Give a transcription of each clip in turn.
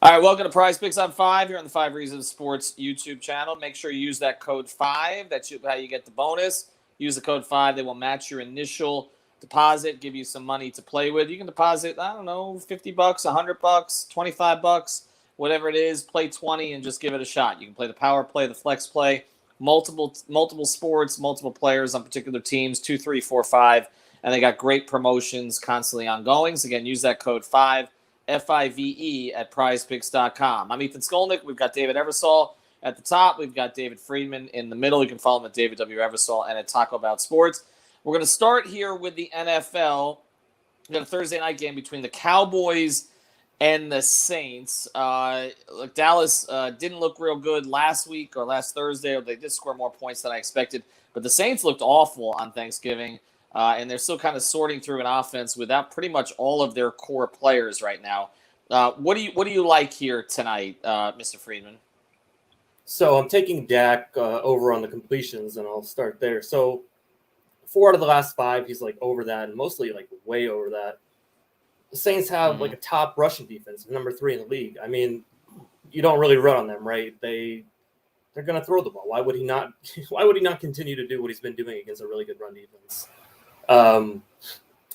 All right, welcome to PrizePicks on 5 here on the 5 Reasons Sports YouTube channel. Make sure you use that code 5. That's how you get the bonus. Use the code 5. They will match your initial deposit, give you some money to play with. You can deposit, I don't know, $50, $100, $25, whatever it is. Play 20 and just give it a shot. You can play the power play, the flex play, multiple sports, multiple players on particular teams, 2, 3, 4, 5. And they got great promotions constantly ongoing. So again, use that code 5. FIVE at prizepicks.com. I'm Ethan Skolnick. We've got David Eversole at the top. We've got David Friedman in the middle. You can follow him at David W. Eversole and at Taco About Sports. We're going to start here with the NFL. We've got a Thursday night game between the Cowboys and the Saints. Look, Dallas didn't look real good last week or last Thursday. They did score more points than I expected. But the Saints looked awful on Thanksgiving. And they're still kind of sorting through an offense without pretty much all of their core players right now. What do you like here tonight, Mr. Friedman? So I'm taking Dak over on the completions, and I'll start there. So 4 out of the last 5, he's like over that, and mostly like way over that. The Saints have like a top rushing defense, number 3 in the league. I mean, you don't really run on them, right? They're going to throw the ball. Why would he not? Why would he not continue to do what he's been doing against a really good run defense? And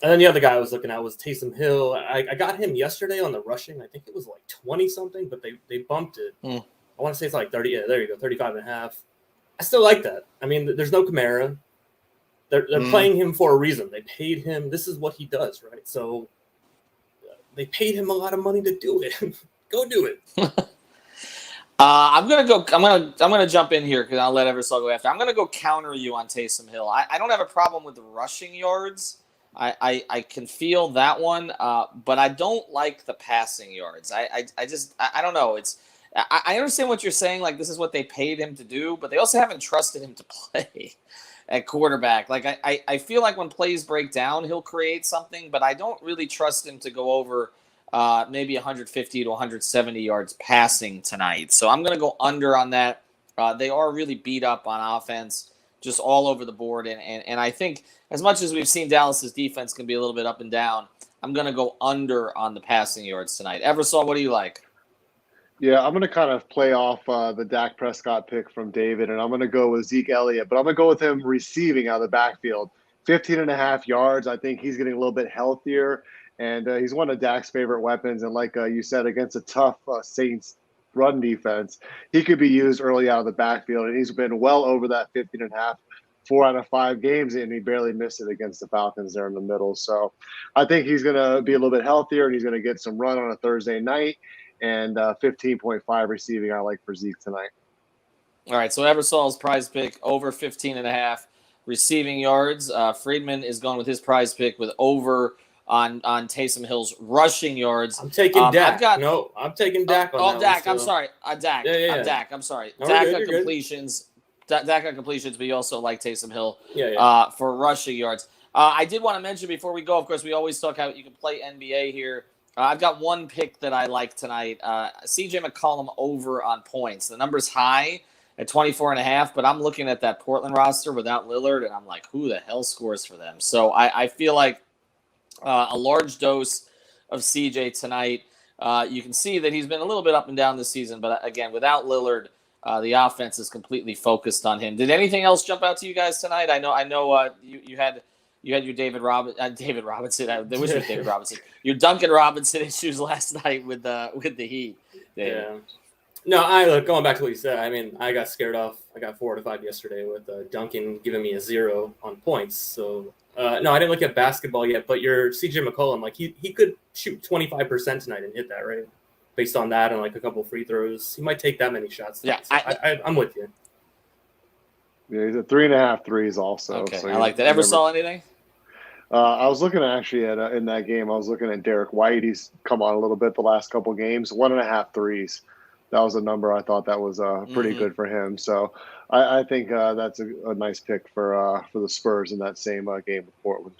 then the other guy I was looking at was Taysom Hill. I got him yesterday on the rushing. I think it was like 20 something, but they bumped it. I want to say it's like 30. Yeah, there you go, 35 and a half. I still like that. I mean, there's no Kamara. They're playing him for a reason. They paid him. This is what he does, right? So they paid him a lot of money to do it. Go do it. I'm gonna jump in here because I'll let Eversole go after. I'm gonna go counter you on Taysom Hill. I don't have a problem with the rushing yards. I can feel that one, but I don't like the passing yards. I don't know. I understand what you're saying. Like, this is what they paid him to do, but they also haven't trusted him to play at quarterback. Like, I feel like when plays break down, he'll create something, but I don't really trust him to go over maybe 150 to 170 yards passing tonight. So I'm going to go under on that. They are really beat up on offense, just all over the board. And I think as much as we've seen Dallas's defense can be a little bit up and down, I'm going to go under on the passing yards tonight. Eversole, what do you like? Yeah, I'm going to kind of play off the Dak Prescott pick from David, and I'm going to go with Zeke Elliott, but I'm going to go with him receiving out of the backfield. 15 and a half yards. I think he's getting a little bit healthier. And he's one of Dak's favorite weapons. And like you said, against a tough Saints run defense, he could be used early out of the backfield. And he's been well over that 15 and a half, 4 out of 5 games, and he barely missed it against the Falcons there in the middle. So I think he's going to be a little bit healthier, and he's going to get some run on a Thursday night. And 15.5 receiving I like for Zeke tonight. All right, so Eversole's prize pick over 15 and a half receiving yards. Friedman is going with his prize pick with over on Taysom Hill's rushing yards. I'm taking Dak. I'm taking Dak on that Dak. one. I'm sorry. Dak. Yeah. I'm Dak. I'm sorry. No, Dak you're on good. completions. Dak on completions, but you also like Taysom Hill for rushing yards. I did want to mention before we go, of course, we always talk how you can play NBA here. I've got one pick that I like tonight. CJ McCollum over on points. The number's high at 24 and a half, but I'm looking at that Portland roster without Lillard, and I'm like, who the hell scores for them? So I feel like a large dose of CJ tonight. You can see that he's been a little bit up and down this season, but again, without Lillard, the offense is completely focused on him. Did anything else jump out to you guys tonight? I know you had your David Robinson. There was your David Robinson. Your Duncan Robinson issues last night with the Heat. David. Yeah. No, going back to what you said. I mean, I got scared off. I got 4 out of 5 yesterday with Duncan giving me a 0 on points. So no, I didn't look at basketball yet. But your CJ McCollum, like he could shoot 25% tonight and hit that, right? Based on that and like a couple free throws, he might take that many shots tonight. Yeah, so I'm with you. Yeah, he's at 3.5 threes also. Okay, so I like that. Ever saw anything? I was looking in that game. I was looking at Derek White. He's come on a little bit the last couple games. 1.5 threes. That was a number I thought that was pretty good for him. So I think that's a nice pick for the Spurs in that same game with Portland.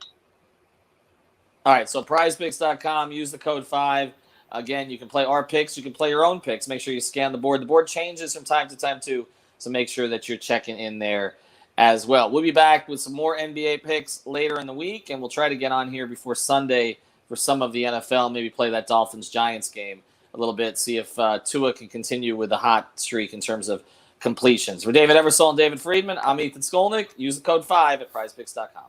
All right, so PrizePicks.com. Use the code 5. Again, you can play our picks. You can play your own picks. Make sure you scan the board. The board changes from time to time too, so make sure that you're checking in there as well. We'll be back with some more NBA picks later in the week, and we'll try to get on here before Sunday for some of the NFL, maybe play that Dolphins-Giants game a little bit, see if Tua can continue with the hot streak in terms of completions. For David Eversole and David Friedman, I'm Ethan Skolnick. Use the code 5 at PrizePicks.com.